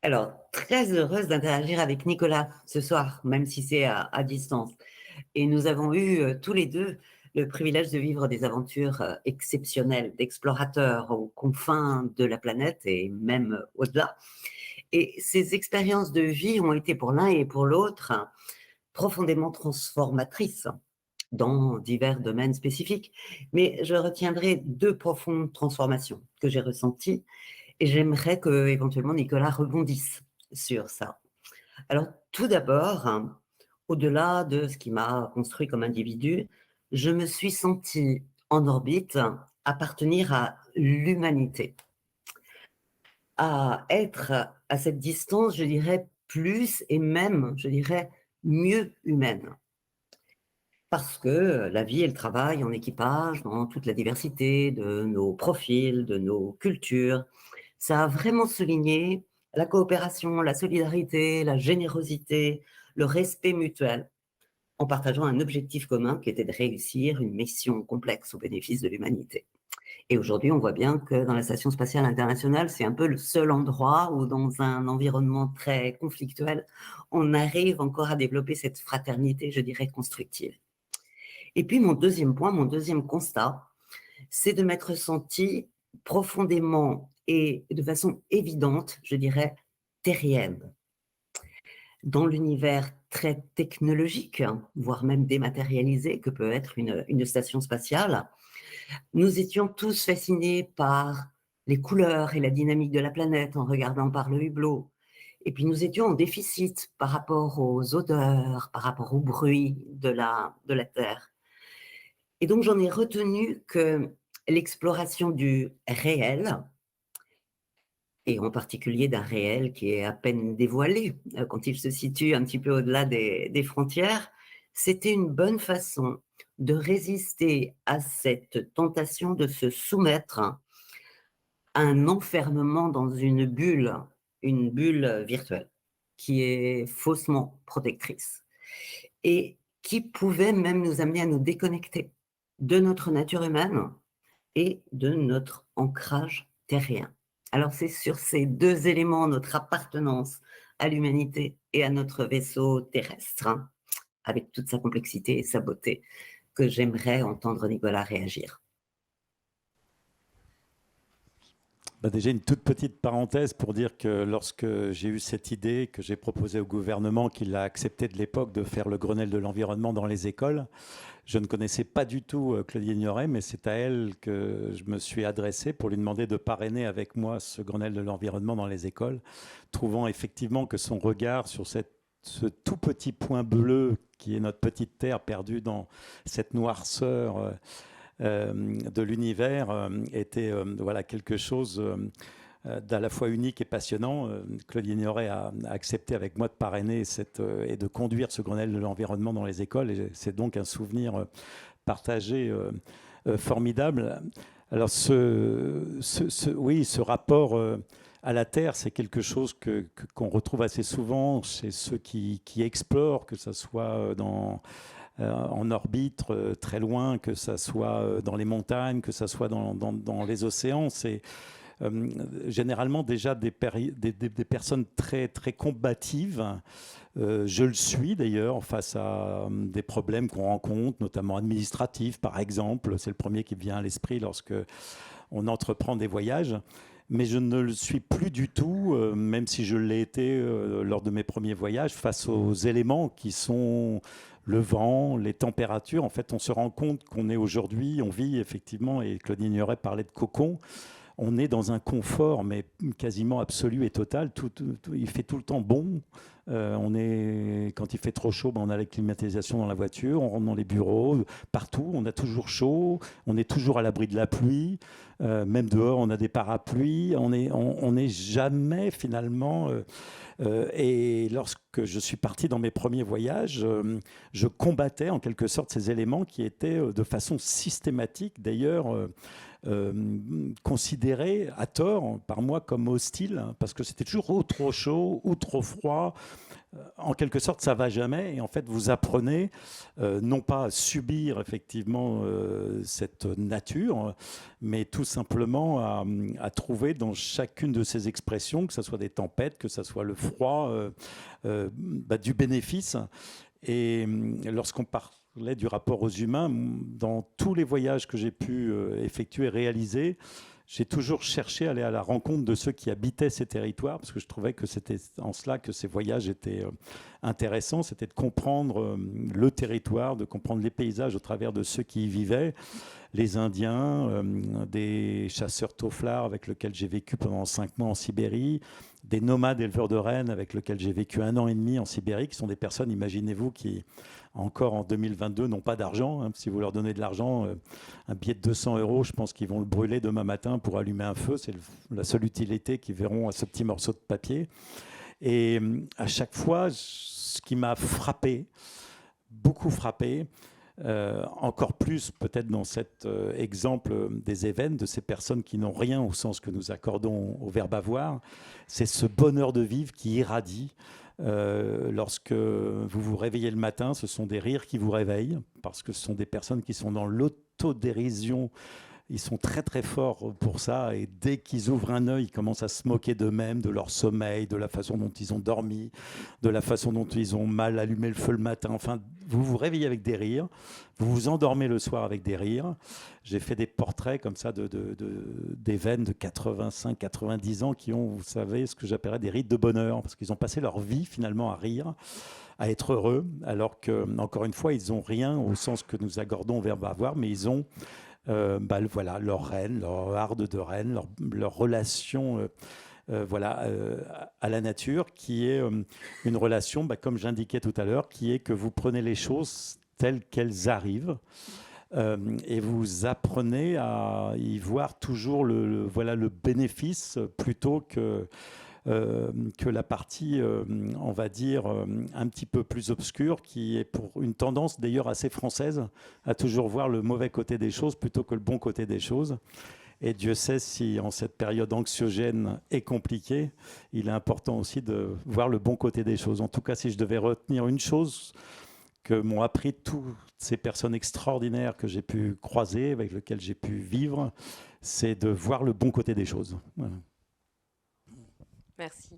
Alors, très heureuse d'interagir avec Nicolas ce soir, même si c'est à distance. Et nous avons eu tous les deux le privilège de vivre des aventures exceptionnelles, d'explorateurs aux confins de la planète et même au-delà. Et ces expériences de vie ont été pour l'un et pour l'autre profondément transformatrices dans divers domaines spécifiques. Mais je retiendrai deux profondes transformations que j'ai ressenties et j'aimerais que éventuellement Nicolas rebondisse sur ça. Alors, tout d'abord, au-delà de ce qui m'a construit comme individu, je me suis sentie en orbite appartenir à l'humanité, à être à cette distance, je dirais, plus et même, je dirais, mieux humaine. Parce que la vie et le travail en équipage, dans toute la diversité de nos profils, de nos cultures, ça a vraiment souligné la coopération, la solidarité, la générosité, le respect mutuel, en partageant un objectif commun qui était de réussir une mission complexe au bénéfice de l'humanité. Et aujourd'hui, on voit bien que dans la Station spatiale internationale, c'est un peu le seul endroit où, dans un environnement très conflictuel, on arrive encore à développer cette fraternité, je dirais, constructive. Et puis mon deuxième point, mon deuxième constat, c'est de m'être sentie profondément et de façon évidente, je dirais, terrienne. Dans l'univers très technologique, voire même dématérialisé que peut être une station spatiale, nous étions tous fascinés par les couleurs et la dynamique de la planète en regardant par le hublot. Et puis nous étions en déficit par rapport aux odeurs, par rapport au bruit de la Terre. Et donc j'en ai retenu que l'exploration du réel, et en particulier d'un réel qui est à peine dévoilé, quand il se situe un petit peu au-delà des frontières, c'était une bonne façon de résister à cette tentation de se soumettre à un enfermement dans une bulle virtuelle, qui est faussement protectrice et qui pouvait même nous amener à nous déconnecter de notre nature humaine et de notre ancrage terrien. Alors c'est sur ces deux éléments, notre appartenance à l'humanité et à notre vaisseau terrestre, avec toute sa complexité et sa beauté, que j'aimerais entendre Nicolas réagir. Déjà, une toute petite parenthèse pour dire que lorsque j'ai eu cette idée que j'ai proposée au gouvernement, qu'il a accepté de l'époque de faire le Grenelle de l'environnement dans les écoles, je ne connaissais pas du tout Claudine Ignoret, mais c'est à elle que je me suis adressé pour lui demander de parrainer avec moi ce Grenelle de l'environnement dans les écoles, trouvant effectivement que son regard sur ce tout petit point bleu qui est notre petite terre perdue dans cette noirceur de l'univers était voilà, quelque chose d'à la fois unique et passionnant. Claudine Ignoret a accepté avec moi de parrainer et de conduire ce Grenelle de l'environnement dans les écoles. Et c'est donc un souvenir partagé formidable. Alors oui, ce rapport à la Terre, c'est quelque chose qu'on retrouve assez souvent chez ceux qui explorent, que ce soit en orbite, très loin, que ce soit dans les montagnes, que ce soit dans les océans. C'est généralement déjà des personnes très, très combatives. Je le suis d'ailleurs face à des problèmes qu'on rencontre, notamment administratifs par exemple. C'est le premier qui me vient à l'esprit lorsque on entreprend des voyages. Mais je ne le suis plus du tout, même si je l'ai été lors de mes premiers voyages, face aux éléments qui sont le vent, les températures. En fait, on se rend compte qu'on est aujourd'hui, on vit effectivement, et Claudine Ignoret parlait de cocon, on est dans un confort, mais quasiment absolu et total. Il fait tout le temps bon. Quand il fait trop chaud, on a la climatisation dans la voiture, on rentre dans les bureaux, partout, on a toujours chaud, on est toujours à l'abri de la pluie, même dehors, on a des parapluies, on n'est jamais finalement. Et lorsque je suis parti dans mes premiers voyages, je combattais en quelque sorte ces éléments qui étaient de façon systématique, d'ailleurs, considéré à tort par moi comme hostile, hein, parce que c'était toujours ou trop chaud ou trop froid. En quelque sorte, ça va jamais. Et en fait, vous apprenez non pas à subir effectivement cette nature, mais tout simplement à trouver dans chacune de ces expressions, que ce soit des tempêtes, que ce soit le froid, du bénéfice. Et lorsqu'on parlait du rapport aux humains, dans tous les voyages que j'ai pu effectuer et réaliser, j'ai toujours cherché à aller à la rencontre de ceux qui habitaient ces territoires, parce que je trouvais que c'était en cela que ces voyages étaient intéressants, c'était de comprendre le territoire, de comprendre les paysages au travers de ceux qui y vivaient, les Indiens, des chasseurs tauflards avec lesquels j'ai vécu pendant 5 mois en Sibérie, des nomades éleveurs de rennes avec lesquels j'ai vécu 1 an et demi en Sibérie, qui sont des personnes, imaginez-vous, qui encore en 2022 n'ont pas d'argent. Hein. Si vous leur donnez de l'argent, un billet de 200 €, je pense qu'ils vont le brûler demain matin pour allumer un feu. C'est la seule utilité qu'ils verront à ce petit morceau de papier. Et à chaque fois, ce qui m'a frappé, beaucoup frappé, encore plus peut-être dans cet exemple des événements, de ces personnes qui n'ont rien au sens que nous accordons au verbe avoir, c'est ce bonheur de vivre qui irradie. Lorsque vous vous réveillez le matin, ce sont des rires qui vous réveillent, parce que ce sont des personnes qui sont dans l'autodérision. Ils sont très très forts pour ça, et dès qu'ils ouvrent un œil, ils commencent à se moquer d'eux-mêmes, de leur sommeil, de la façon dont ils ont dormi, de la façon dont ils ont mal allumé le feu le matin. Enfin, vous vous réveillez avec des rires, vous vous endormez le soir avec des rires. J'ai fait des portraits comme ça d'événements de 85, 90 ans qui ont, vous savez, ce que j'appellerais des rites de bonheur, parce qu'ils ont passé leur vie finalement à rire, à être heureux, alors que, encore une fois, ils n'ont rien au sens que nous accordons au verbe avoir, mais ils ont voilà, leur reine, leur harde de reine, leur relation à la nature, qui est une relation, comme j'indiquais tout à l'heure, qui est que vous prenez les choses telles qu'elles arrivent, et vous apprenez à y voir toujours le bénéfice plutôt que la partie, on va dire, un petit peu plus obscure, qui est pour une tendance d'ailleurs assez française à toujours voir le mauvais côté des choses plutôt que le bon côté des choses. Et Dieu sait si en cette période anxiogène et compliquée, il est important aussi de voir le bon côté des choses. En tout cas, si je devais retenir une chose que m'ont appris toutes ces personnes extraordinaires que j'ai pu croiser, avec lesquelles j'ai pu vivre, c'est de voir le bon côté des choses. Voilà. Merci.